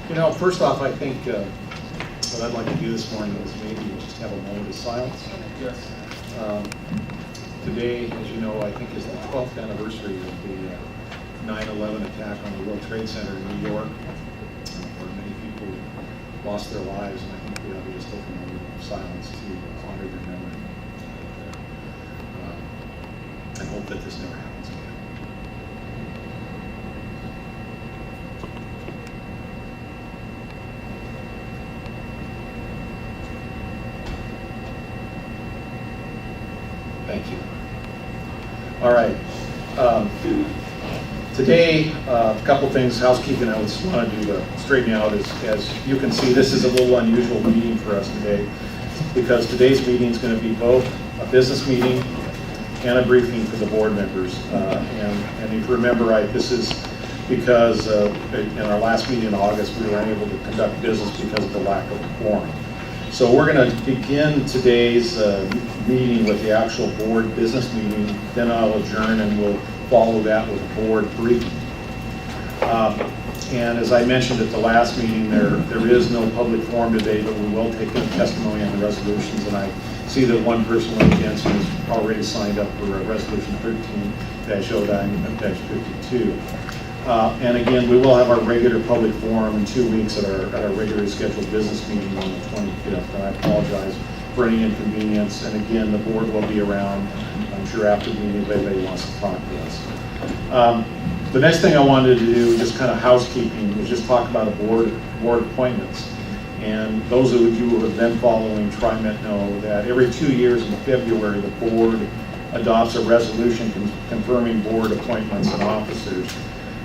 You know, first off, I think what I'd like to do this morning is maybe just have a moment of silence. Yes. Today, as you know, I think is the 12th anniversary of the 9/11 attack on the World Trade Center in New York, where many people lost their lives, and I think we ought to just take a moment of silence to honor their memory. And hope that this never happens again. Thank you. All right. Today, a couple things, housekeeping I just want to straighten out. As you can see, this is a little unusual meeting for us today because today's meeting is going to be both a business meeting and a briefing for the board members. And if you remember right, this is because in our last meeting in August, we were unable to conduct business because of the lack of a quorum. So we're going to begin today's meeting with the actual board business meeting, then I'll adjourn and we'll follow that with a board briefing. And as I mentioned at the last meeting, there is no public forum today, but we will take in testimony on the resolutions, and I see that one person, Lynn Jensen, has already signed up for resolution 13-09-52. And again, we will have our regular public forum in 2 weeks at our regularly scheduled business meeting on the 25th. And I apologize for any inconvenience. And again, the board will be around, I'm sure, after the meeting if anybody wants to talk to us. The next thing I wanted to do, just kind of housekeeping, was just talk about board appointments. And those of you who have been following TriMet know that every 2 years in February, the board adopts a resolution confirming board appointments and officers.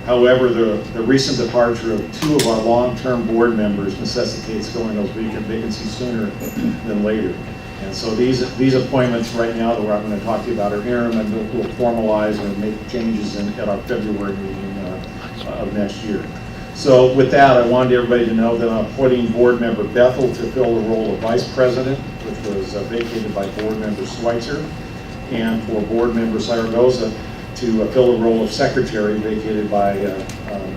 However, the recent departure of 2 of our long-term board members necessitates filling those vacant vacancies sooner than later. And so these appointments right now that I'm going to talk to you about are interim, and we'll formalize and make changes at our February meeting of next year. So with that, I wanted everybody to know that I'm appointing board member Bethel to fill the role of vice president, which was vacated by board member Schweitzer, and for board member Zaragoza to fill the role of secretary vacated by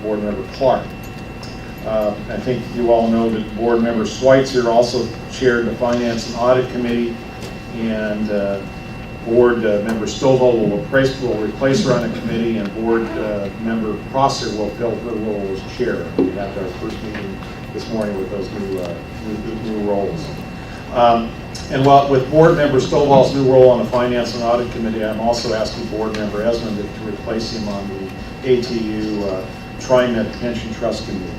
board member Clark. I think you all know that board member Schweitzer also chaired the Finance and Audit Committee, and board member Stovall will replace her on the committee, and board member Prosser will fill her role as chair. We had our first meeting this morning with those new roles. And with board member Stovall's new role on the Finance and Audit Committee, I'm also asking board member Esmond to replace him on the ATU TriMet Pension Trust Committee.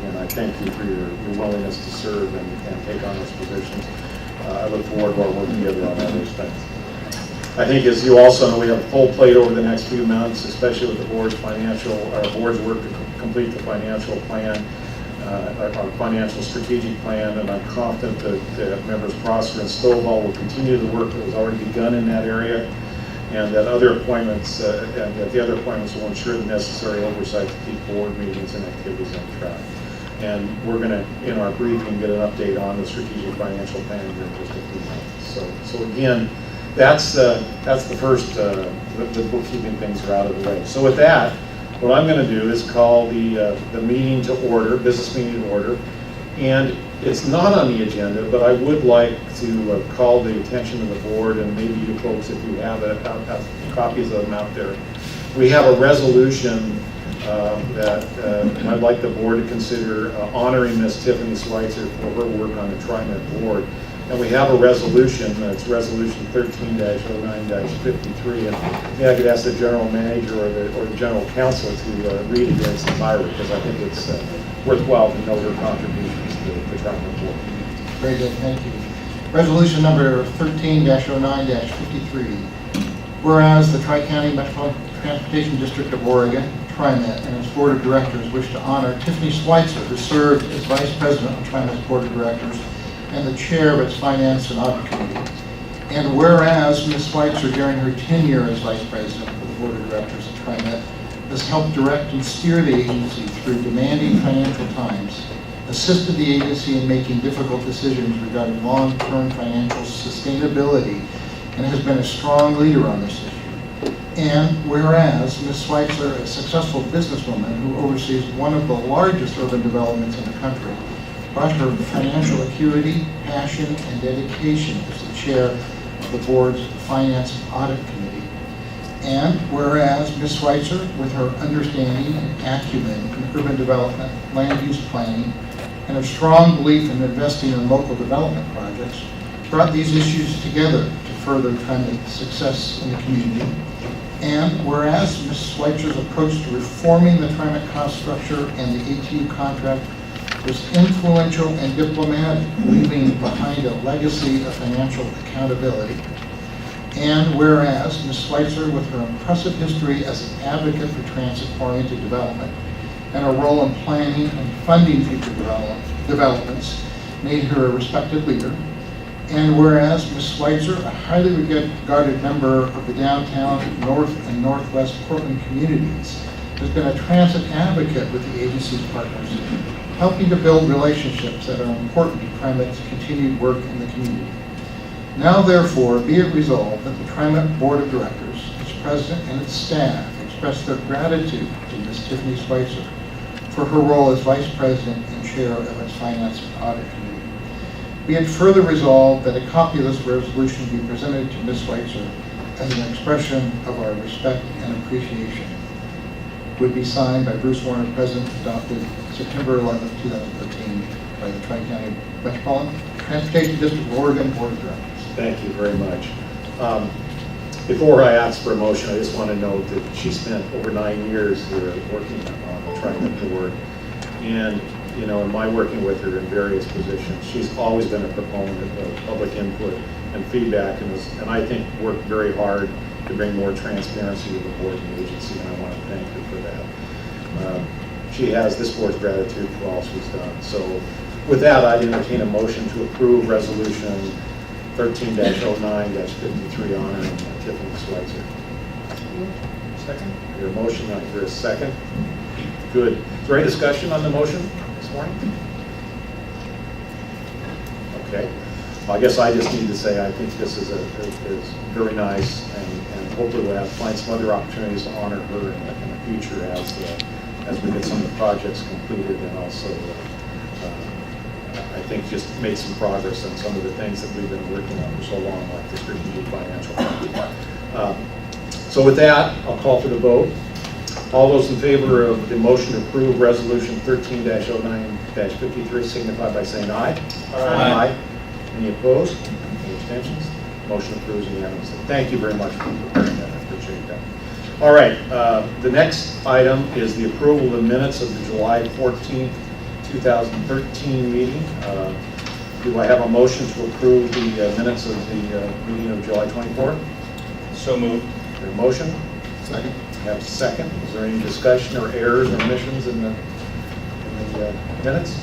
And I thank you for your willingness to serve and take on those positions. I look forward to our working together on that respect. I think, as you also know, we have a full plate over the next few months, especially with the board's work to complete the financial plan. Our financial strategic plan, and I'm confident that members Prosser and Stovall will continue the work that was already begun in that area, and that the other appointments will ensure the necessary oversight to keep board meetings and activities on track. And we're going to, in our briefing, get an update on the strategic financial plan here in just a few months. So again, that's the first, the bookkeeping things are out of the way. So with that, what I'm going to do is call the meeting to order, business meeting to order, and it's not on the agenda, but I would like to call the attention of the board, and maybe you folks, if you have copies of them out there. We have a resolution that I'd like the board to consider honoring Ms. Tiffany Schweitzer for her work on the TriMet board. And we have a resolution, it's resolution 13-09-53, and maybe I could ask the general manager or the general counsel to read against the Myra, because I think it's worthwhile to know her contributions to the TriMet board. Very good, thank you. Resolution number 13-09-53. Whereas the Tri-County Metropolitan Transportation District of Oregon, TriMet, and its board of directors wish to honor Tiffany Schweitzer, who served as vice president of TriMet's board of directors and the chair of its Finance and Audit Committee. And whereas Ms. Schweitzer, during her tenure as vice president of the board of directors at TriMet, has helped direct and steer the agency through demanding financial times, assisted the agency in making difficult decisions regarding long-term financial sustainability, and has been a strong leader on this issue. And whereas Ms. Schweitzer, a successful businesswoman who oversees one of the largest urban developments in the country, brought her financial acuity, passion, and dedication as the chair of the board's Finance and Audit Committee. And whereas Ms. Schweitzer, with her understanding and acumen in urban development, land use planning, and a strong belief in investing in local development projects, brought these issues together to further TriMet's success in the community. And whereas Ms. Schweitzer's approach to reforming the TriMet cost structure and the ATU contract was influential and diplomatic, leaving behind a legacy of financial accountability. And whereas Ms. Schweitzer, with her impressive history as an advocate for transit-oriented development and a role in planning and funding future developments, made her a respected leader. And whereas Ms. Schweitzer, a highly regarded member of the downtown, north, and northwest Portland communities, has been a transit advocate with the agency's partners, helping to build relationships that are important to TriMet's continued work in the community. Now, therefore, be it resolved that the TriMet Board of Directors, its president, and its staff express their gratitude to Ms. Tiffany Schweitzer for her role as vice president and chair of its Finance and Audit Committee. Be it further resolved that a copy of this resolution be presented to Ms. Schweitzer as an expression of our respect and appreciation. Would be signed by Bruce Warner, President, adopted September 11, 2013, by the Tri-County Metropolitan Transportation District of Oregon Board of Directors. Thank you very much. Before I ask for a motion, I just want to note that she spent over 9 years here working on the TriMet board. And, you know, in my working with her in various positions, she's always been a proponent of public input and feedback, and I think worked very hard to bring more transparency to the board and the agency, and I want to thank her for that. She has this board's gratitude for all she's done. So with that, I'd entertain a motion to approve resolution 13-09-53 honoring Tiffany Schweitzer. Second? Your motion, I hear a second. Good. Is there any discussion on the motion this morning? Okay. Well, I guess I just need to say I think this is very nice, and hopefully we'll find some other opportunities to honor her in the future as we get some of the projects completed, and also I think just made some progress on some of the things that we've been working on for so long, like the strategic financial plan. So with that, I'll call for the vote. All those in favor of the motion to approve resolution 13-09-53 signify by saying aye. Aye. Any opposed? Any abstentions? Motion approves unanimously. Thank you very much for preparing that. I appreciate that. All right, the next item is the approval of the minutes of the July 14th, 2013 meeting. Do I have a motion to approve the minutes of the meeting of July 24th? So moved. Is there a motion? Second. I have a second. Is there any discussion or errors or omissions in the minutes?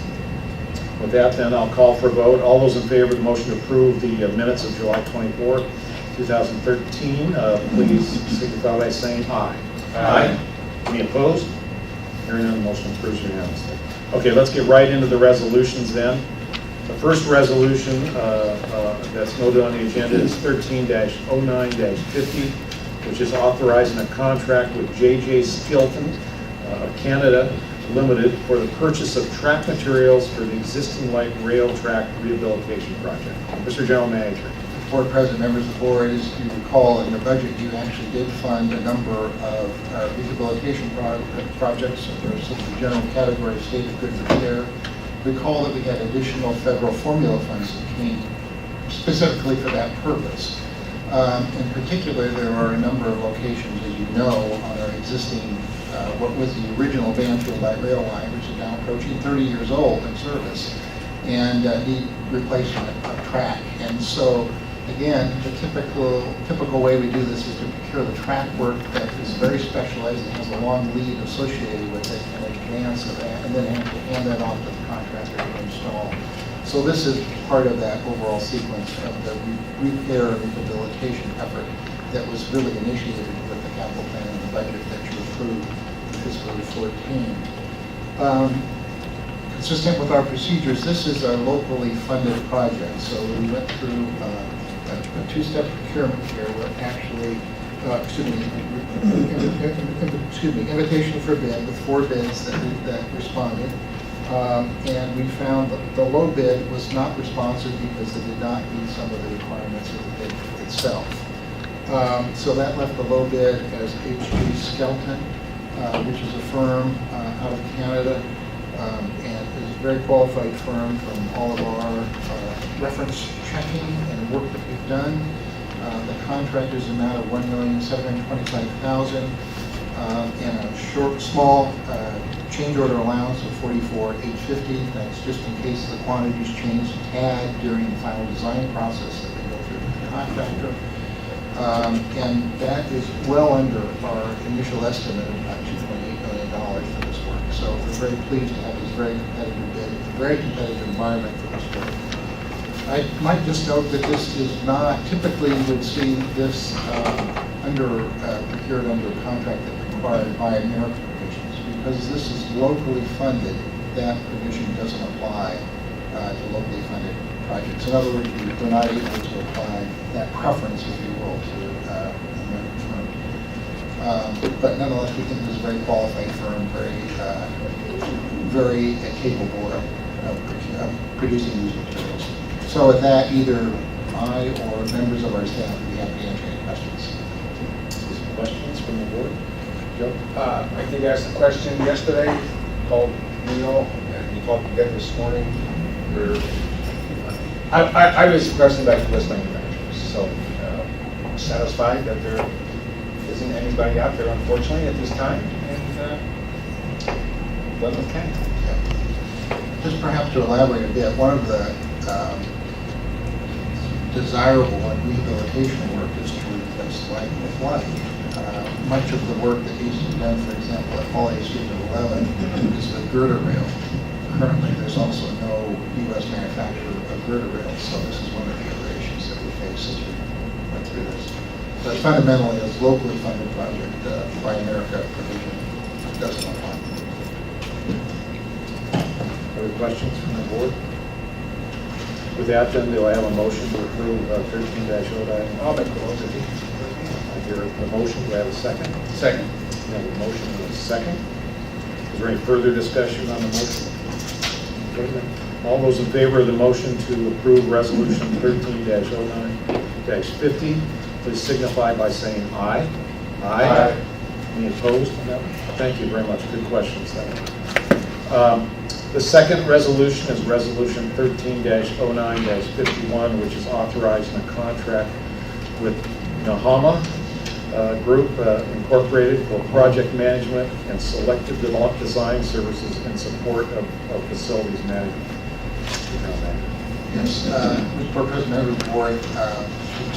With that, then, I'll call for a vote. All those in favor of the motion to approve the minutes of July 24, 2013, please signify by saying aye. Aye. Any opposed? Hearing none, the motion approves unanimously. Okay, let's get right into the resolutions then. The first resolution that's noted on the agenda is 13-09-50, which is authorizing a contract with J.J. Skilton of Canada Limited for the purchase of track materials for the existing light rail track rehabilitation project. Mr. General Manager. Board President, members of the board, as you recall, in your budget, you actually did fund a number of rehabilitation projects. There's the general category of state of good repair. Recall that we had additional federal formula funds that came specifically for that purpose. In particular, there are a number of locations, as you know, on our existing, what was the original Banfield Light Rail line, which is now approaching 30 years old in service, and need replacement of track. And so, again, the typical way we do this is to procure the track work that is very specialized and has a long lead associated with it in advance of that, and then have to hand that off to the contractor to install. So this is part of that overall sequence of the repair and rehabilitation effort that was really initiated with the capital plan and the budget that you approved in fiscal year 14. Consistent with our procedures, this is a locally funded project. So we went through a two-step procurement here where actually invitation for bid with 4 bids that responded. And we found that the low bid was not responsive because it did not meet some of the requirements of the bid itself. So that left the low bid as H.G. Skelton, which is a firm out of Canada, and is a very qualified firm from all of our reference checking and work that we've done. The contract is an amount of $1,725,000 and a small change order allowance of $44,850. That's just in case the quantities change a tad during the final design process that we go through with the contractor. And that is well under our initial estimate of about $2.8 million for this work. So we're very pleased to have this very competitive bid, a very competitive environment for this work. I might just note that this is not, typically you would see this procured under a contract that's required by American provisions. Because this is locally funded, that provision doesn't apply to locally funded projects. In other words, we're not able to apply that preference, if you will, to American firms. But nonetheless, we think this is a very qualified firm, very capable of producing these materials. So with that, either I or members of our staff would be happy to answer any questions. Some questions from the board? Joe? I think I asked the question yesterday, called Neil, and he called again this morning. I was impressed by the list manufacturers, so satisfied that there isn't anybody out there, unfortunately, at this time, and went with Ken. Just perhaps to elaborate a bit, one of the desirable and rehabilitation work is to replace light with light. Much of the work that needs to be done, for example, at Holiday Street of 11 is the girder rail. Currently, there's also no U.S. manufacturer of girder rails, so this is one of the other issues that we face as we went through this. But fundamentally, a locally funded project by America provision doesn't apply. Other questions from the board? With that, then, do I have a motion to approve 13-09? I'll make the motion. I hear the motion. Do I have a second? Second. We have a motion and a second. Is there any further discussion on the motion? Okay, then. All those in favor of the motion to approve Resolution 13-09-50, please signify by saying aye. Aye. Any opposed on that one? Thank you very much. Good questions. The second resolution is Resolution 13-09-51, which is authorizing a contract with Nahama Group Incorporated for project management and selective design services in support of facilities management. Yes, Mr. Board President, members of the board, the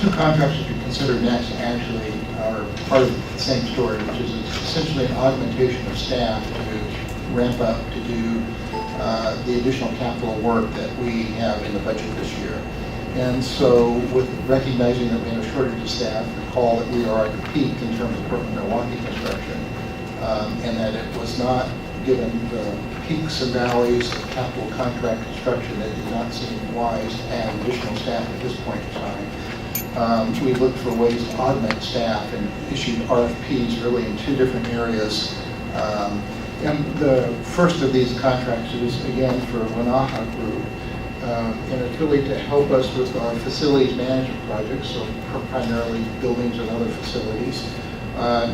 2 contracts that you consider next actually are part of the same story, which is essentially an augmentation of staff to ramp up to do the additional capital work that we have in the budget this year. And so with recognizing that we have a shortage of staff, recall that we are at the peak in terms of Portland, Milwaukee construction, and that it was not, given the peaks and valleys of capital contract construction, that it did not seem wise to add additional staff at this point in time. We looked for ways to augment staff and issued RFPs really in 2 different areas. And the first of these contracts is, again, for Wanaha Group, and it's really to help us with our facilities management projects, so primarily buildings and other facilities.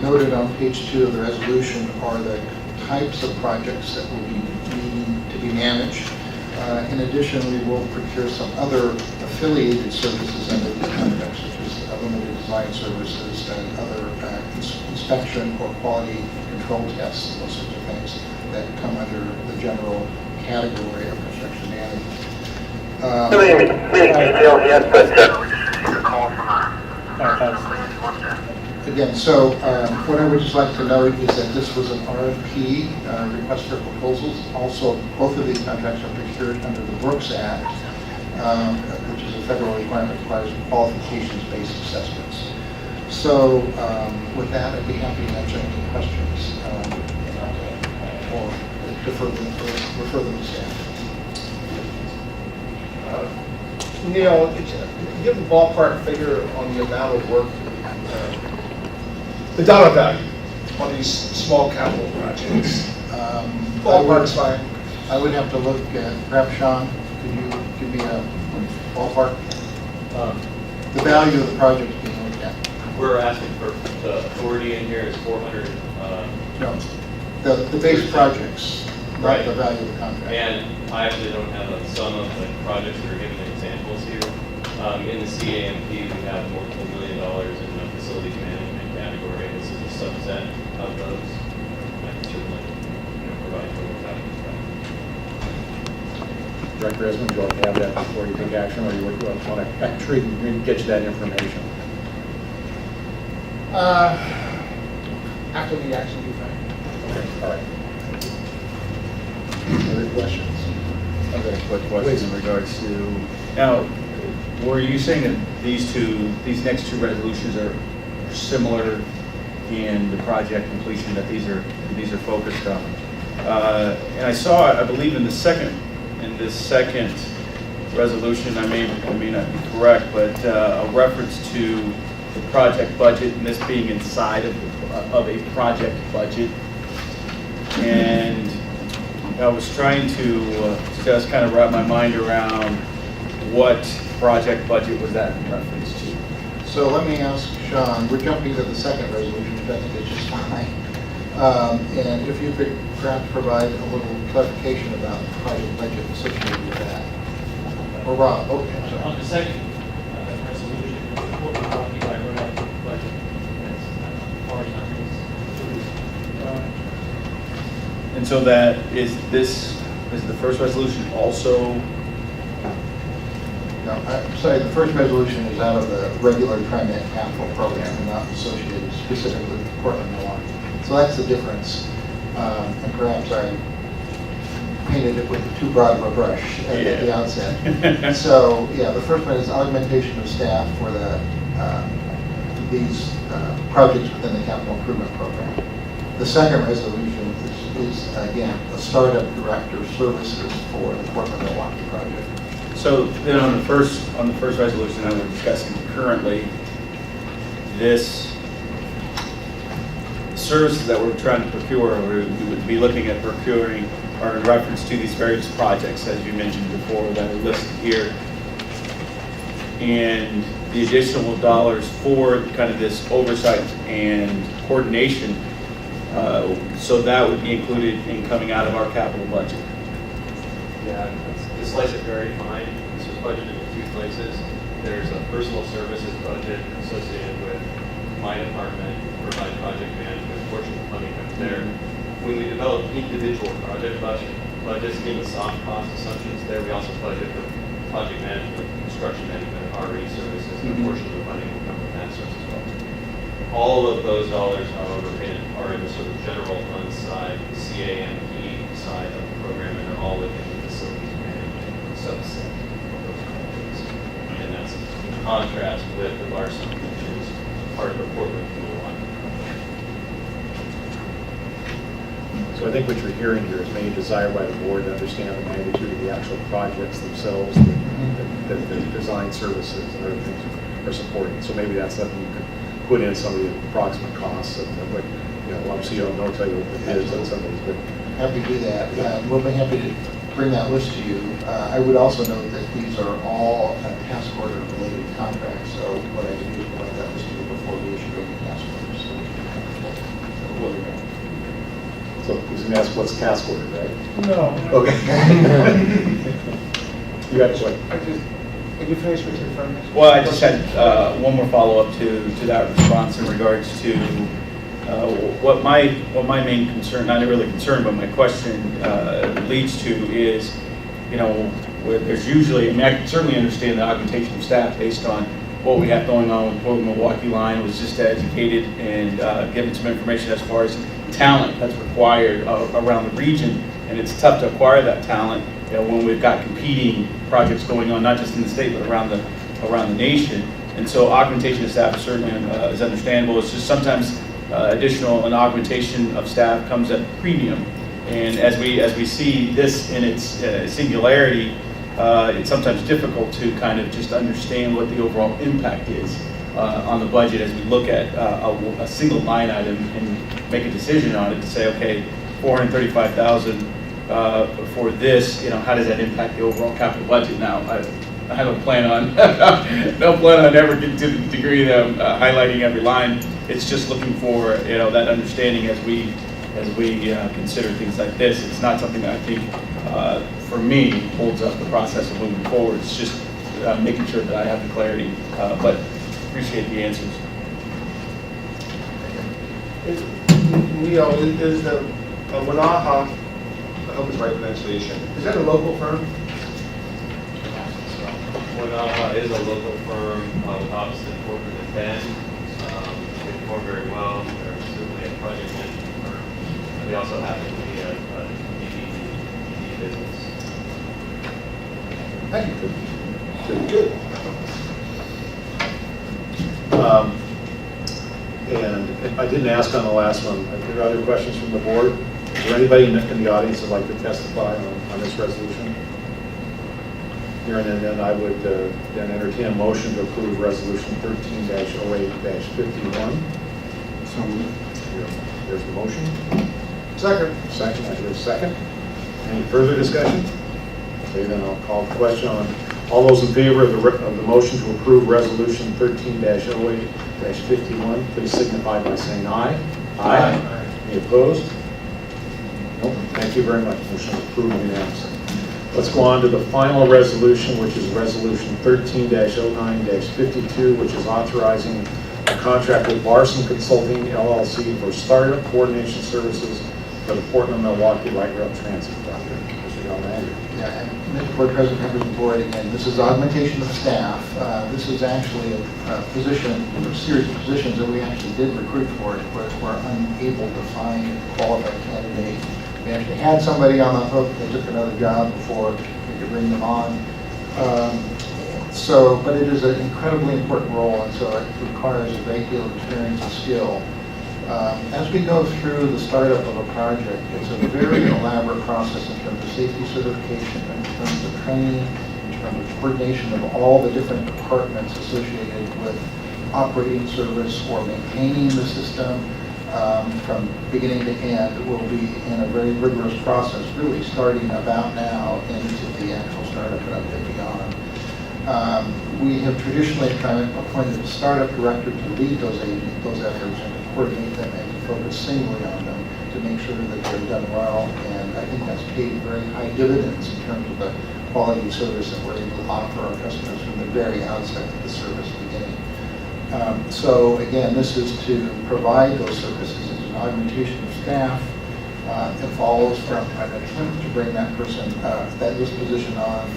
Noted on page 2 of the resolution are the types of projects that will be needing to be managed. In addition, we will procure some other affiliated services under these contracts, such as limited design services and other inspection or quality control tests, those sorts of things that come under the general category of construction management. Many details yet, but a call from Again, so what I would just like to note is that this was an RFP, request for proposals. Also, both of these contracts are procured under the Brooks Act, which is a federal requirement that requires qualifications-based assessments. So with that, I'd be happy to answer any questions or refer them to staff. Neil, give a ballpark figure on the amount of work The dollar value on these small capital projects. Ballpark's fine. I would have to look at, perhaps Sean, could you give me a ballpark? The value of the project being looked at? We're asking for, the authority in here is 400, No, the base projects, not Right. the value of the contract. and I actually don't have a sum of the projects that are given examples here. In the CAMP, we have more than $1 million in the facilities management category. This is a subset of those. I can certainly, provide total values. Director Esmond, do you want to have that before you take action, or you want to actually get you that information? After the action, you find. Okay, all right. Other questions? I've got a quick question in regards to, now, were you saying that these next two resolutions are similar in the project completion, that these are focused on? And I saw, I believe in this second resolution, I may not be correct, but a reference to the project budget, and this being inside of a project budget. And I was trying to just kind of wrap my mind around what project budget was that in reference to? So let me ask Sean, we're jumping to the second resolution, which I think is just fine. And if you could perhaps provide a little clarification about the project budget associated with that. Or Rob, okay, I'm sorry. On the second resolution, what we're talking about, we're not the budget. That's as far as I'm concerned. And so that is the first resolution also? No, I'm sorry, the first resolution is out of the regular TriMet capital program and not associated specifically with Portland, Milwaukee. So that's the difference. And perhaps I painted it with too broad of a brush at the outset. So, yeah, the first one is augmentation of staff for these projects within the capital improvement program. The second resolution is again, the startup director services for the Portland, Milwaukee project. So then on the first resolution that we're discussing currently, this services that we're trying to procure, we would be looking at procuring are in reference to these various projects, as you mentioned before, that are listed here. And the additional dollars for kind of this oversight and coordination, so that would be included in coming out of our capital budget. Yeah, the slice it very fine. This was budgeted in two places. There's a personal services budget associated with my department, provide project management, portion of the funding comes there. When we develop individual project budgets, given the soft cost assumptions there, we also budget for project management, construction management, RE services, and a portion of the funding will come from that source as well. All of those dollars, however, are in the sort of general fund side, the CAMP side of the program, and they're all within the facilities management subset of those projects. And that's in contrast with the varsity, which is part of the Portland, Milwaukee project. So I think what you're hearing here is maybe desire by the board to understand the magnitude of the actual projects themselves, the design services and other things are supporting. So maybe that's something you could put in some of the approximate costs of what, obviously you don't know until you open the bids on some of these, but Happy to do that. We'll be happy to bring that list to you. I would also note that these are all task order related contracts, so what I can do is provide that list to you before we issue any task orders. so he's going to ask what's task order, right? No. Okay. You got what? Are you finished with your firm? Well, I just had one more follow-up to that response in regards to what my main concern, not really concern, but my question leads to is, where there's usually, I can certainly understand the augmentation of staff based on what we have going on with Portland Milwaukee line. Was just educated and given some information as far as talent that's required around the region, and it's tough to acquire that talent when we've got competing projects going on, not just in the state but around the nation. And so augmentation of staff certainly is understandable. It's just sometimes additional and augmentation of staff comes at a premium. And as we see this in its singularity, it's sometimes difficult to kind of just understand what the overall impact is on the budget as we look at a single line item and make a decision on it to say, okay, 435,000 for this, how does that impact the overall capital budget? Now, I don't plan on, don't plan on ever getting to the degree that I'm highlighting every line. It's just looking for, that understanding as we consider things like this. It's not something that I think, for me, holds up the process of moving forward. It's just making sure that I have the clarity, but appreciate the answers. Neil, is the Wanaha, I hope it's right pronunciation, is that a local firm? Wanaha is a local firm with offices in Fort Worth and Bend. They perform very well. They're certainly a project management firm. They also happen to be a DVD business. Thank you. Good. And I didn't ask on the last one, are there other questions from the board? Is there anybody in the audience that'd like to testify on this resolution? Here and then I would then entertain a motion to approve resolution 13-08-51. So moved. There's the motion. Second. Second, I hear a second. Any further discussion? Okay, then I'll call the question on all those in favor of the motion to approve resolution 13-08-51, please signify by saying aye. Aye. Any opposed? Nope. Thank you very much. Motion is approved unanimously. Let's go on to the final resolution, which is resolution 13-09-52, which is authorizing a contract with Larson Consulting LLC for startup coordination services for the Portland-Milwaukee Light Rail Transit project. Mr. Gallanagher. Yeah, and Mr. Board President, members of the board, again, this is augmentation of staff. This is actually a position, a series of positions that we actually did recruit for, where we're unable to find a qualified candidate. We actually had somebody on the hook, they took another job before we could bring them on. But it is an incredibly important role, and so it requires a great deal of experience and skill. As we go through the startup of a project, it's a very elaborate process in terms of safety certification, in terms of training, in terms of coordination of all the different departments associated with operating service or maintaining the system. From beginning to end, will be in a very rigorous process, really starting about now into the actual startup and beyond. We have traditionally kind of appointed a startup director to lead those efforts and to coordinate them and to focus singly on them to make sure that they're done well. And I think that's paid very high dividends in terms of the quality of service that we're able to offer our customers from the very outset of the service beginning. So again, this is to provide those services. It's an augmentation of staff. It follows from an attempt to bring that person, this position on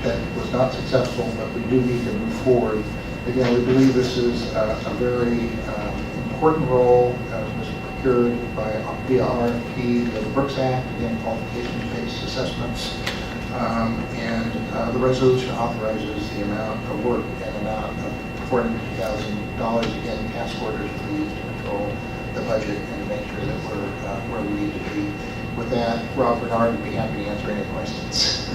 that was not successful, but we do need to move forward. Again, we believe this is a very important role. It was procured via RFP, the Brooks Act, again, qualifications-based assessments. And the resolution authorizes the amount of work and amount of $450,000, again, task orders will be used to control the budget and to make sure that we're where we need to be. With that, Rob Bernard would be happy to answer any questions.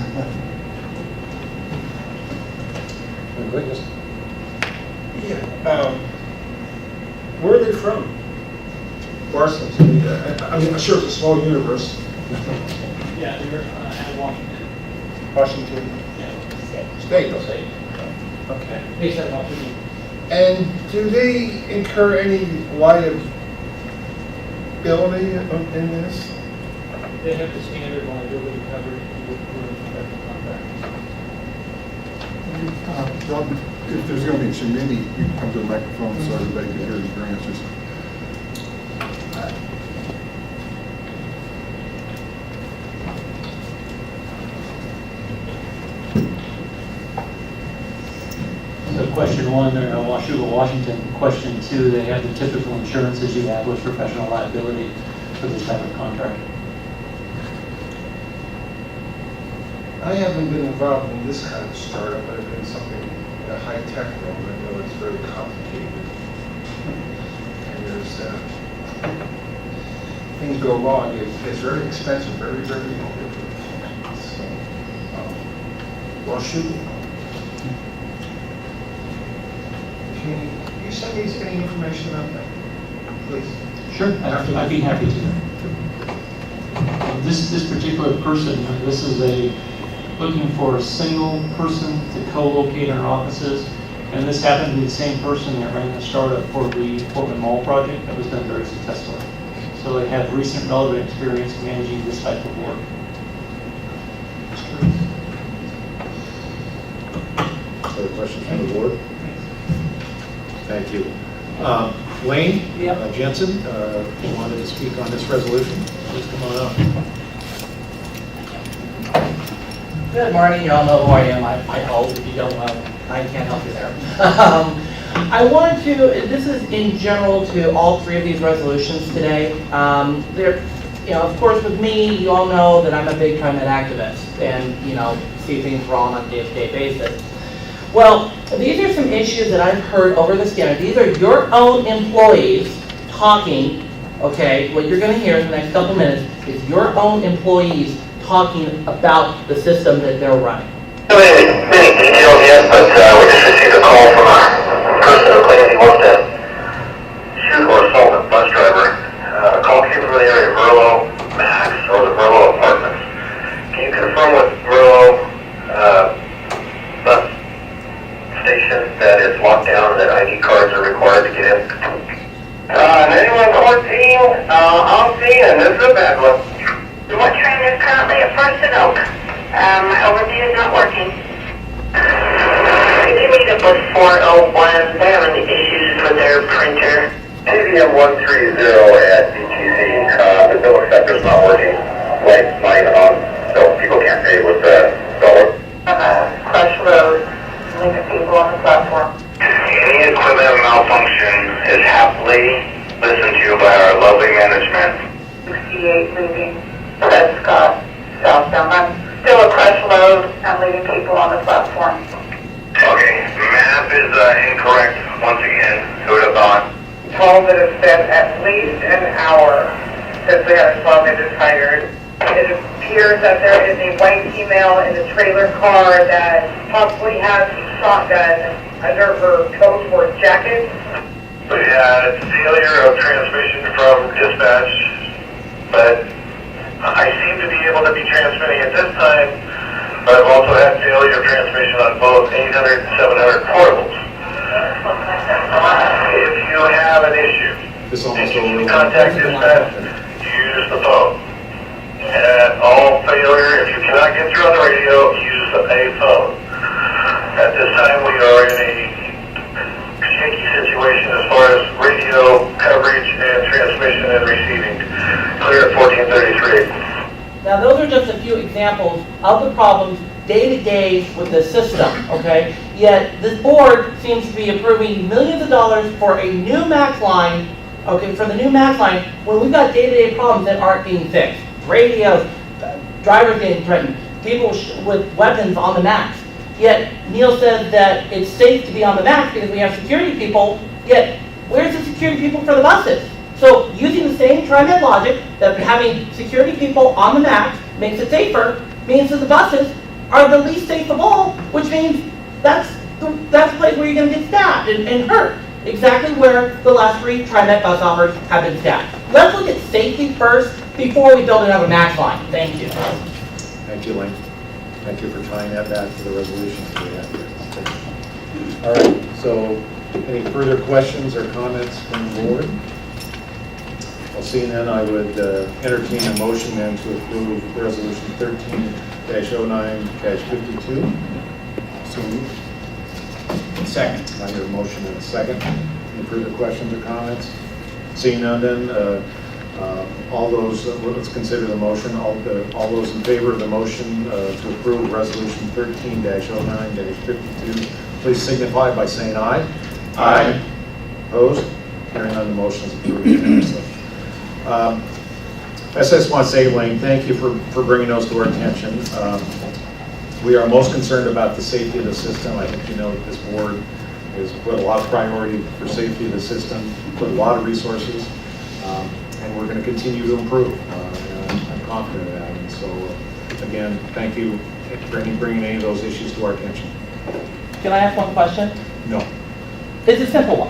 Any questions? Yeah. Where are they from? Larson. I mean, I'm sure it's a small universe. Yeah, they're out of Washington. Washington Yeah. State. State. Okay. Based out of Washington. And do they incur any liability in this? They have the standard liability coverage for professional contractors. Rob, if there's going to be, so maybe you can come to the microphone so everybody can hear your answers. So question one, they're in Washougal, Washington. Question two, they have the typical insurances you have with professional liability for this type of contract. I haven't been involved in this kind of startup, but I've been something in a high-tech realm. I know it's very complicated. And there's, things go wrong. It's very expensive, very, very expensive. So, well, shoot. Can you send me any information about that, please? Sure, I'd be happy to. This particular person, this is looking for a single person to co-locate in our offices. And this happened to be the same person that ran the startup for the Portland Mall project that was done very successfully. So they have recent relevant experience managing this type of work. Other questions from the board? Thank you. Wayne Jensen, wanted to speak on this resolution. Please come on up. Good morning, you all know who I am, I hope. If you don't, I can't help you there. I wanted to, this is in general to all three of these resolutions today. Of course with me, you all know that I'm a big TriMet activist and, see things wrong on a day-to-day basis. Well, these are some issues that I've heard over the scanner. These are your own employees talking, okay? What you're gonna hear in the next couple minutes is your own employees talking about the system that they're running. Many details yet, but we just received a call from a person who claims he wants to shoot or assault a bus driver. A call came from the area of Merlo Max or the Merlo Apartments. Can you confirm with Merlo bus station that it's locked down and that ID cards are required to get in? 9114, I'm seeing this is a bad one. What train is currently at First and Oak? Overview is not working. Could you meet up with 401? They're having issues with their printer. TVM 130 at BTC, the bill acceptor's not working. Light's not even on, so people can't pay with the dollar. Crush Road, leaving people on the platform. Any equipment malfunction is happily listened to by our lovely management. 68 leaving Prescott, southbound. I'm still a crush load. I'm leaving people on the platform. Okay, map is incorrect once again. Who would have thought? Told that it's been at least an hour since we had a 12-minute hired. It appears that there is a white female in the trailer car that possibly has a shotgun under her coat or jacket. Yeah, it's failure of transmission from dispatch, but I seem to be able to be transmitting at this time, but I've also had failure of transmission on both 800 and 700 portables. If you have an issue and you need to contact dispatch, use the phone. At all failure, if you cannot get through on the radio, use a phone. At this time, we are in a shaky situation as far as radio coverage and transmission and receiving. Clear at 1433. Now, those are just a few examples of the problems day to day with the system, okay? Yet this board seems to be approving millions of dollars for a new max line, okay, for the new max line, when we've got day-to-day problems that aren't being fixed. Radios, drivers getting threatened, people with weapons on the max. Yet Neil says that it's safe to be on the max because we have security people, yet where's the security people for the buses? So using the same TriMet logic that having security people on the max makes it safer, means that the buses are the least safe of all, which means that's the place where you're going to get stabbed and hurt. Exactly where the last 3 TriMet bus operators have been stabbed. Let's look at safety first before we build another max line. Thank you. Thank you, Lane. Thank you for tying that back to the resolutions that we have here. All right, so any further questions or comments from the board? Well, seeing none, I would entertain a motion then to approve resolution 13-09-52. So moved. Second. I hear a motion and a second. Any further questions or comments? Seeing none, then, all those, let's consider the motion. All those in favor of the motion to approve resolution 13-09-52, please signify by saying aye. Aye. Opposed? Hearing none, the motion is approved unanimously. I just want to say, Wayne, thank you for bringing those to our attention. We are most concerned about the safety of the system. I think you know that this board has put a lot of priority for safety of the system, put a lot of resources, and we're going to continue to improve. And I'm confident of that. And so, again, thank you for bringing any of those issues to our attention. Can I ask one question? No. It's a simple one.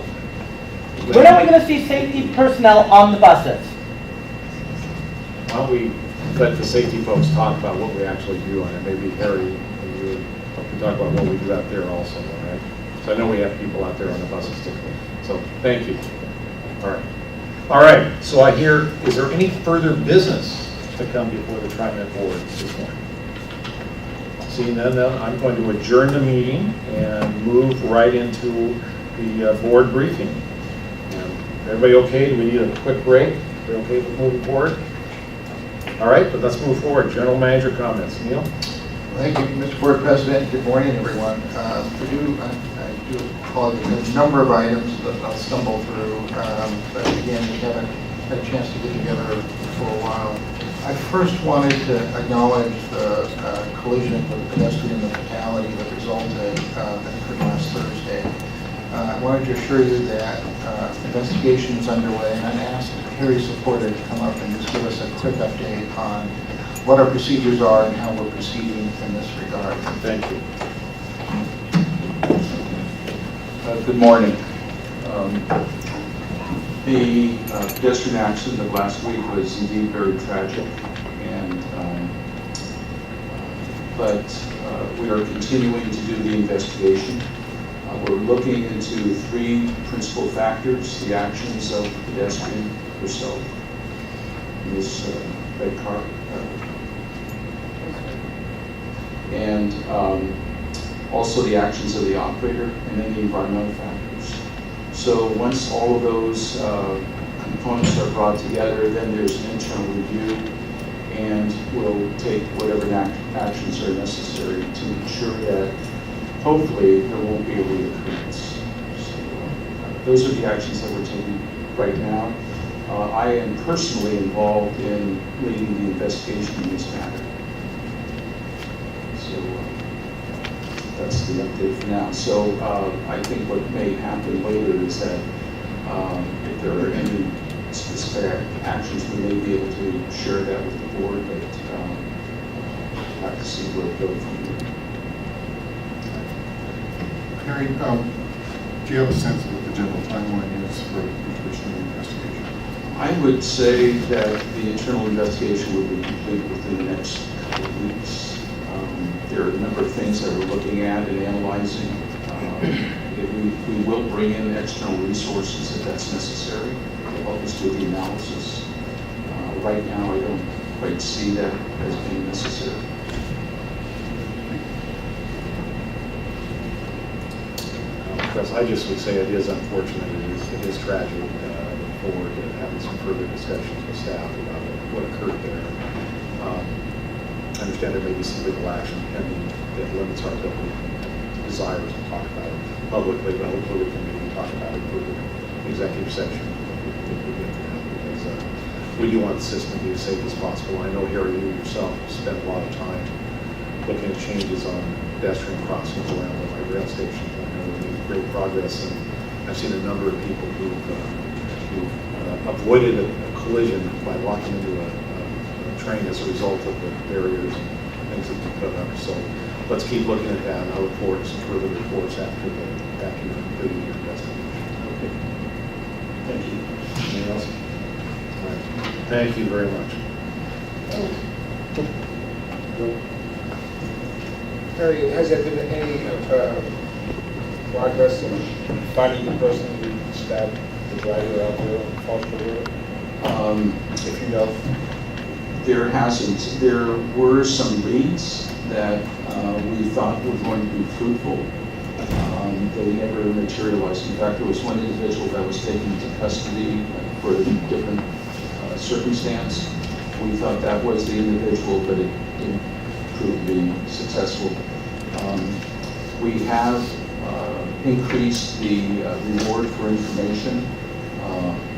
When are we gonna see safety personnel on the buses? Why don't we let the safety folks talk about what we actually do on it? Maybe Harry, you can talk about what we do out there also, all right? So I know we have people out there on the buses too. So thank you. All right. All right, so I hear, is there any further business to come before the TriMet board this morning? Seeing none, then I'm going to adjourn the meeting and move right into the board briefing. Everybody okay? Do we need a quick break? We okay with moving forward? All right, but let's move forward. General manager comments. Neil? Thank you, Mr. Board President. Good morning, everyone. I do apologize. There's a number of items that I'll stumble through, but again, we haven't had a chance to get together for a while. I first wanted to acknowledge the collision with the pedestrian, the fatality that resulted that occurred last Thursday. I wanted to assure you that investigation is underway, and I'd ask Harry Supporter to come up and just give us a quick update on what our procedures are and how we're proceeding in this regard. Thank you. Good morning. The pedestrian accident of last week was indeed very tragic, and but we are continuing to do the investigation. We're looking into three principal factors: the actions of the pedestrian herself, this red car, and also the actions of the operator, and then the environmental factors. So once all of those components are brought together, then there's an internal review, and we'll take whatever actions are necessary to ensure that hopefully there won't be a reoccurrence. So those are the actions that we're taking right now. I am personally involved in leading the investigation in this matter. So that's the update for now. So I think what may happen later is that if there are any specific actions, we may be able to share that with the board, but we'll have to see where it goes from here. Harry, do you have a sense of what the general timeline is for the completion of the investigation? I would say that the internal investigation will be complete within the next couple of weeks. There are a number of things that we're looking at and analyzing. We will bring in external resources if that's necessary to help us do the analysis. Right now, I don't quite see that as being necessary. Because I just would say it is unfortunate, it is tragic. I look forward to having some further discussions with staff about what occurred there. I understand there may be some legal action pending that limits our ability and desire to talk about it publicly, but hopefully we can maybe talk about it further in executive session if we get to that, because we do want the system to be as safe as possible. I know, Harry, you yourself spent a lot of time looking at changes on pedestrian crossings around the light rail station. I know we made great progress, and I've seen a number of people who've avoided a collision by walking into a train as a result of the barriers and things that we put up. So let's keep looking at that, and I look forward to some further reports after you've completed your investigation. Okay. Thank you. Anything else? All right. Thank you very much. Harry, has there been any progress in finding the person who stabbed the driver out there on Foster Road? If you know. There hasn't. There were some leads that we thought were going to be fruitful. They never materialized. In fact, there was one individual that was taken into custody for a different circumstance. We thought that was the individual, but it didn't prove to be successful. We have increased the reward for information.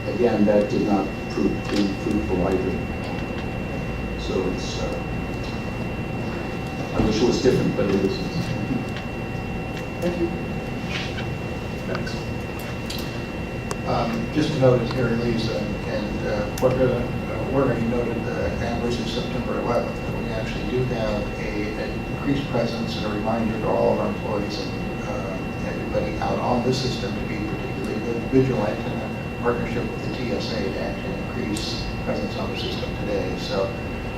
Again, that did not prove to be fruitful either. So it's, I wish it was different, but it isn't. Thank you. Thanks. Just to note, as Harry leaves, and where he noted the anniversary of September 11th, that we actually do have an increased presence and a reminder to all of our employees and everybody out on the system to be vigilant in a partnership with the TSA to actually increase presence on the system today. So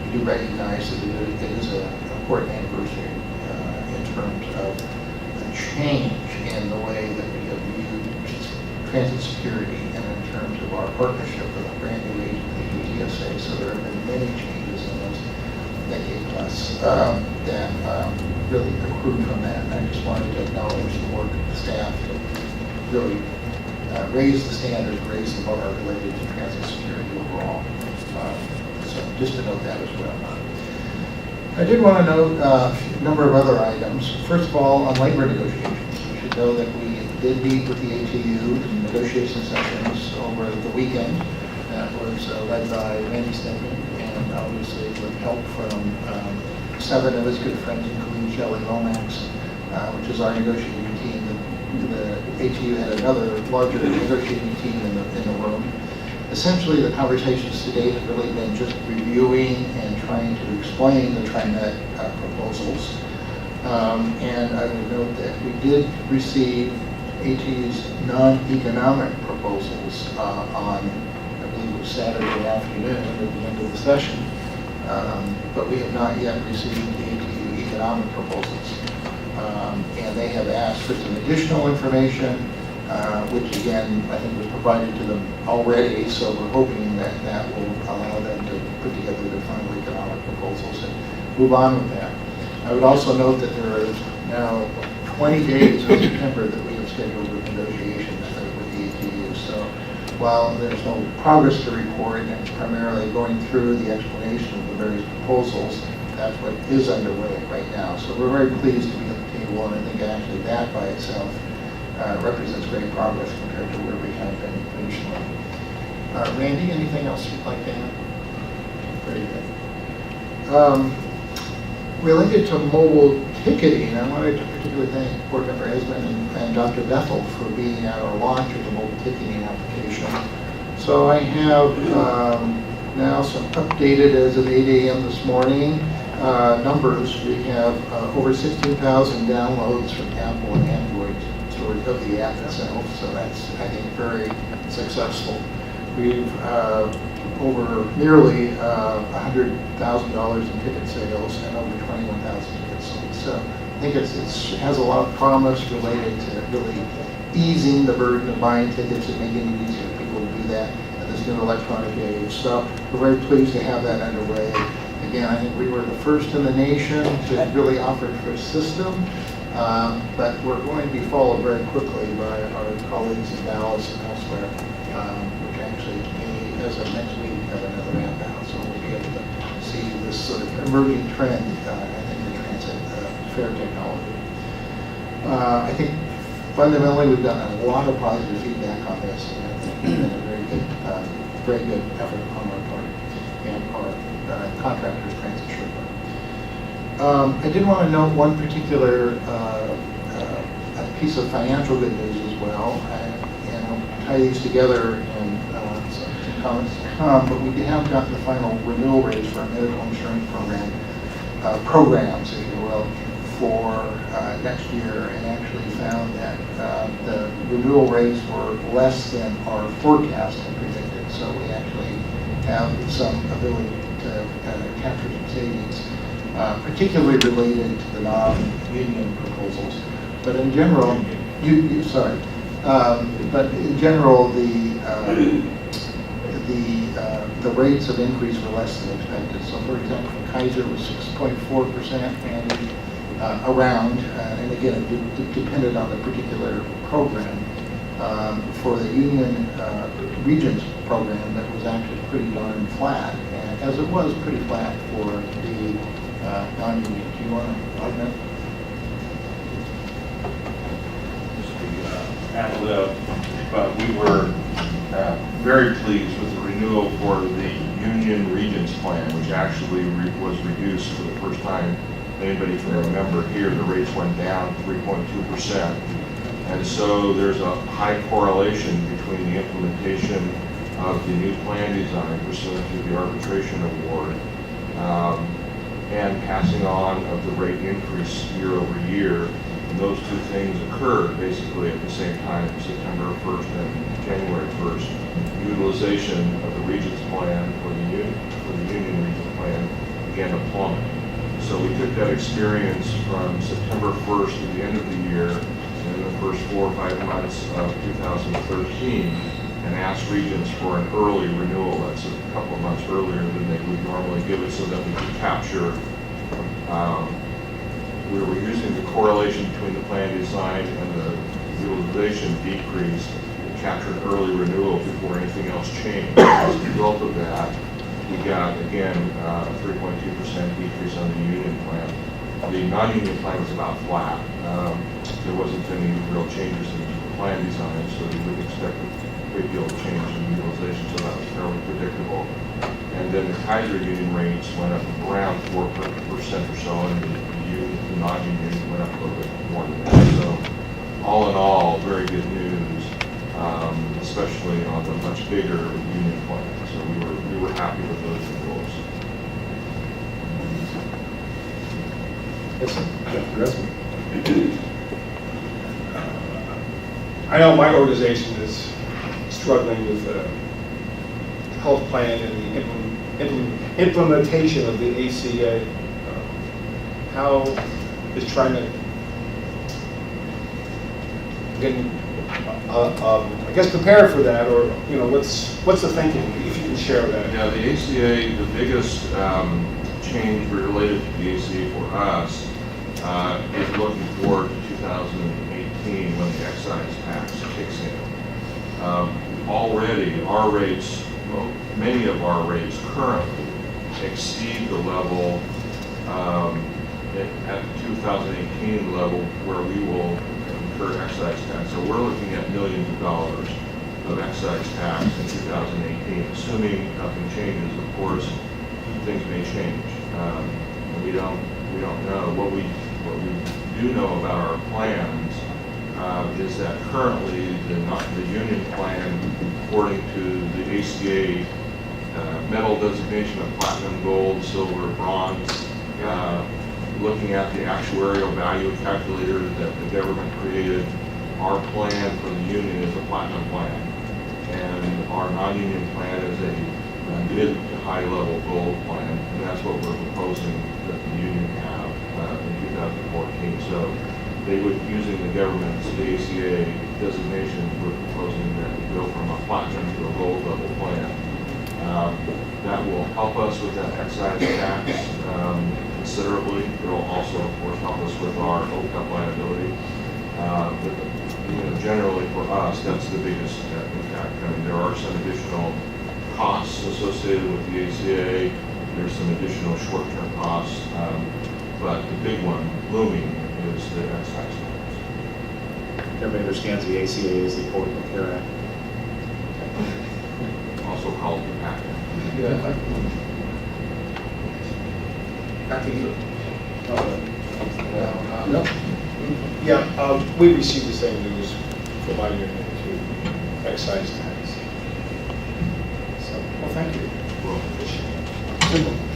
we do recognize that it is an important anniversary in terms of a change in the way that we have viewed transit security and in terms of our partnership with a brand new agency, the TSA. So there have been many changes in those decade plus that really accrued from that. And I just wanted to acknowledge the work of the staff to really raise the standards, raise the bar related to transit security overall. So just to note that as well. I did want to note a number of other items. First of all, on labor negotiations, you should know that we did meet with the ATU in negotiation sessions over the weekend. That was led by Randy Stedman, and obviously with help from 7 of his good friends, including Shelley Lomax, which is our negotiating team. The ATU had another larger negotiating team in the room. Essentially, the conversations today have really been just reviewing and trying to explain the TriMet proposals. And I would note that we did receive ATU's non-economic proposals on, I believe it was Saturday afternoon at the end of the session. But we have not yet received the ATU economic proposals. And they have asked for some additional information, which again, I think was provided to them already, so we're hoping that that will allow them to put together their final economic proposals and move on with that. I would also note that there is now 20 days of September that we have scheduled with negotiations with the ATU. So while there's no progress to report and it's primarily going through the explanation of the various proposals, that's what is underway right now. So we're very pleased to be at the table, and I think actually that by itself represents great progress compared to where we have been traditionally. Randy, anything else you'd like to add? Very good. Related to mobile ticketing, I wanted to particularly thank Board Member Esmond and Dr. Bethel for being at our launch of the mobile ticketing application. So I have now some updated as of 8 a.m. this morning numbers. We have over 16,000 downloads from Apple and Android stores of the app itself, so that's, I think, very successful. We've over nearly $100,000 in ticket sales and over 21,000 tickets sold. So I think it has a lot of promise related to really easing the burden of buying tickets and making it easier for people to do that in this new electronic age. So we're very pleased to have that underway. Again, I think we were the first in the nation to really offer for a system, but we're going to be followed very quickly by our colleagues in Dallas and elsewhere, which actually as of next week have another app out, so we'll be able to see this sort of emerging trend, I think, in transit fare technology. I think fundamentally we've gotten a lot of positive feedback on this, and I think it's been a very good effort on our part and our contractors, Transit Sherpa. I did want to note one particular piece of financial good news as well, and I'll tie these together in some comments to come, but we have gotten the final renewal rates for our medical insurance programs, if you will, for next year, and actually found that the renewal rates were less than our forecast had predicted, so we actually have some ability to capture some savings, particularly related to the non-union proposals. But in general, but in general, the rates of increase were less than expected. So, for example, for Kaiser it was 6.4% and around, and again, it depended on the particular program. For the union regions program, that was actually pretty darn flat, and as it was pretty flat for the non-union. Do you want to augment? But we were very pleased with the renewal for the Union Regions plan, which actually was reduced for the first time. Anybody can remember here, the rates went down 3.2%. And so there's a high correlation between the implementation of the new plan design pursuant to the arbitration award and passing on of the rate increase year over year And those two things occurred basically at the same time, September 1st and January 1st. Utilization of the Regents plan for the Union Region plan began to plummet. So we took that experience from September 1st to the end of the year, and in the first 4 or 5 months of 2013, and asked Regents for an early renewal. That's a couple of months earlier than they would normally give it, so that we could capture. We were using the correlation between the plan design and the utilization decrease to capture an early renewal before anything else changed. As a result of that, we got, again, a 3.2% decrease on the union plan. The non-union plan was about flat. There wasn't any real changes in the plan design, so you wouldn't expect a great deal of change in utilization, so that was fairly predictable. And then the Kaiser union rates went up around 4% or so, and the non-union went up a little bit more than that. So all in all, very good news, especially on the much bigger union plan. So we were happy with those renewals. Yes, sir. Jeff, I know my organization is struggling with the health plan and the implementation of the ACA. How is TriMet getting, I guess, prepared for that, or what's the thinking? If you can share that. Yeah, the ACA, the biggest change related to the ACA for us is looking forward to 2018 when the excise tax kicks in. Already, our rates, well, many of our rates currently exceed the level at the 2018 level where we will incur excise tax. So we're looking at millions of dollars of excise tax in 2018, assuming nothing changes. Of course, things may change. We don't know. What we do know about our plans is that currently the union plan, according to the ACA metal designation of platinum, gold, silver, bronze, looking at the actuarial value calculator that the government created, our plan for the union is a platinum plan, and our non-union plan is a mid to high level gold plan, and that's what we're proposing that the union have in 2014. So they would, using the government's, the ACA designation, we're proposing that we go from a platinum to a gold level plan. That will help us with that excise tax considerably. It will also, of course, help us with our OPEB liability. But generally for us, that's the biggest impact. I mean, there are some additional costs associated with the ACA. There's some additional short-term costs, but the big one looming is the excise tax. Everybody understands the ACA is the Affordable Care Act. Also called the PAC. Back to you. No. Yeah, we received the same news from my union to excise tax. So, well, thank you.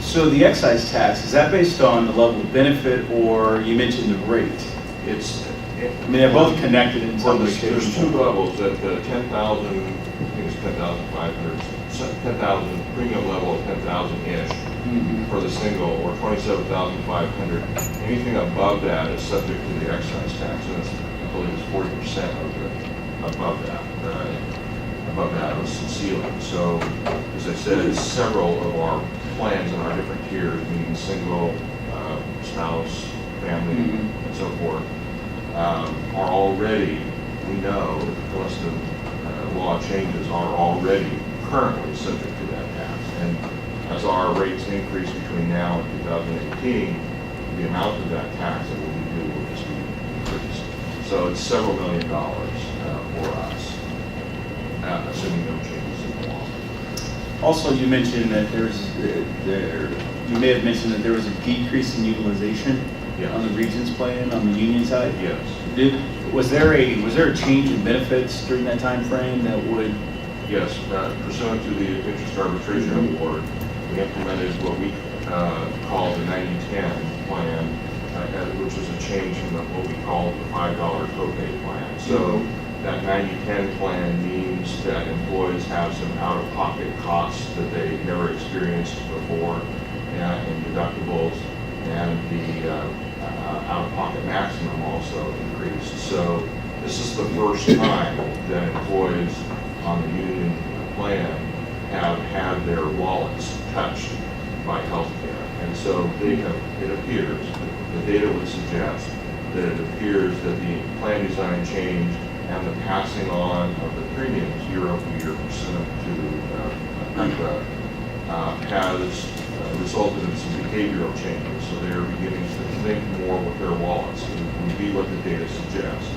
So the excise tax, is that based on the level of benefit, or you mentioned the rate? I mean, they're both connected in some way. There's two levels. At the 10,000, I think it's 10,500, 10,000 premium level of 10,000-ish for the single, or 27,500. Anything above that is subject to the excise tax, and I believe it's 40% of the above that. Above that was some ceiling. So, as I said, several of our plans in our different tiers, meaning single, spouse, family, and so forth, are already, we know, unless the law changes, are already currently subject to that tax. And as our rates increase between now and 2018, the amount of that tax that will be due will just be increased. So it's several $1 million for us, assuming no changes in the law. Also, you mentioned that you may have mentioned that there was a decrease in utilization on the Regents plan on the union side. Yes. Was there a change in benefits during that time frame that would? Yes, pursuant to the interest arbitration award, we implemented what we call the 90-10 plan, which was a change from what we call the $5 copay plan. So that 90/10 plan means that employees have some out-of-pocket costs that they never experienced before, and deductibles, and the out-of-pocket maximum also increased. So this is the first time that employees on the union plan have had their wallets touched by healthcare. And so they have, it appears, the data would suggest that it appears that the plan design change and the passing on of the premiums year over year pursuant to PECRA has resulted in some behavioral changes. So they're beginning to think more with their wallets, would be what the data suggests.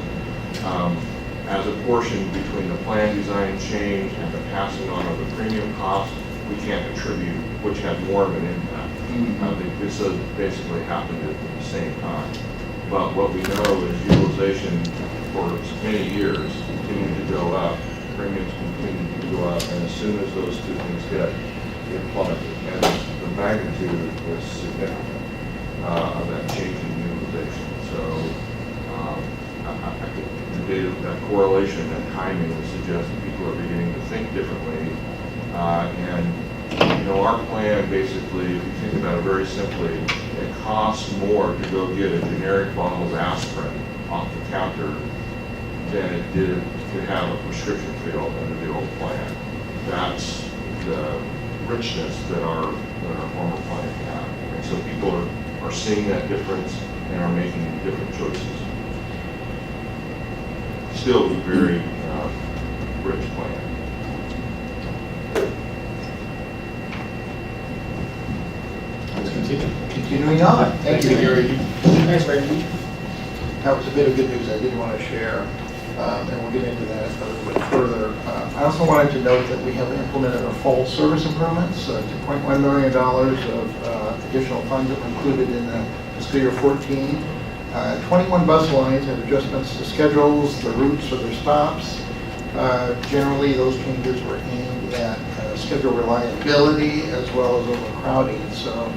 As a portion between the plan design change and the passing on of the premium cost, we can't attribute which had more of an impact. This basically happened at the same time. But what we know is utilization for many years continued to go up, premiums continued to go up, and as soon as those two things hit, it plummeted. And the magnitude was significant of that change in utilization. So I think the data, that correlation, that timing would suggest that people are beginning to think differently. And our plan basically, if you think about it very simply, it costs more to go get a generic bottle of aspirin off the counter than it did to have a prescription filled under the old plan. That's the richness that our former plan had. And so people are seeing that difference and are making different choices. Still a very rich plan. Let's continue. Continuing on. Thank you, Gary. Thanks, Brady. That was a bit of good news I did want to share, and we'll get into that a little bit further. I also wanted to note that we have implemented our fall service improvements, $2.1 million of additional funds that were included in the fiscal year 14. 21 bus lines have adjustments to schedules, the routes of their stops. Generally, those changes were aimed at schedule reliability as well as overcrowding. So,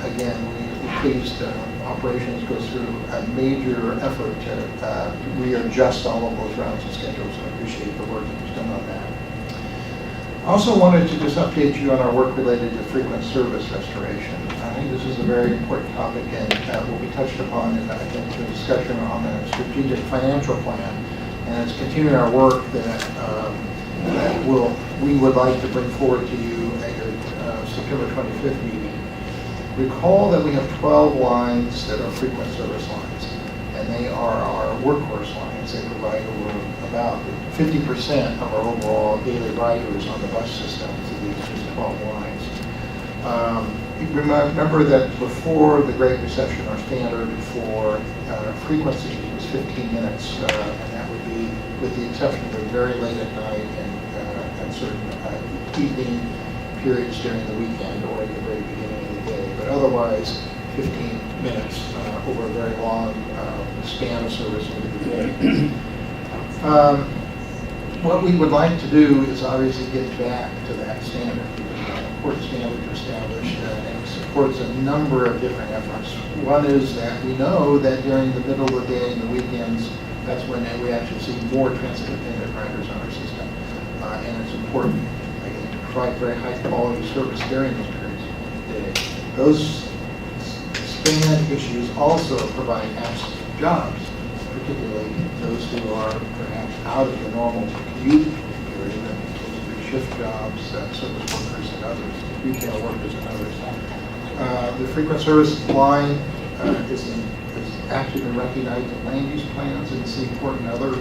again, we're pleased operations goes through a major effort to readjust all of those routes and schedules. I appreciate the work that was done on that. I also wanted to just update you on our work related to frequent service restoration. I think this is a very important topic and will be touched upon in, I think, the discussion on the strategic financial plan. And it's continuing our work that we would like to bring forward to you at your September 25th meeting. Recall that we have 12 lines that are frequent service lines, and they are our workhorse lines. They provide over about 50% of our overall daily riders on the bus system through these 12 lines. Remember that before the Great Recession, our standard for frequency was 15 minutes, and that would be with the exception of very late at night and certain evening periods during the weekend or at the very beginning of the day. But otherwise, 15 minutes over a very long span of service into the day. What we would like to do is obviously get back to that standard. Important standard to establish, and it supports a number of different efforts. One is that we know that during the middle of the day and the weekends, that's when we actually see more transit-dependent riders on our system. And it's important, again, to provide very high-quality service during those periods of the day. Those span issues also provide access to jobs, particularly those who are perhaps out of the normal commute period, those shift jobs, service workers and others, retail workers and others. The frequent service line is actually been recognized in land use plans and it's important in other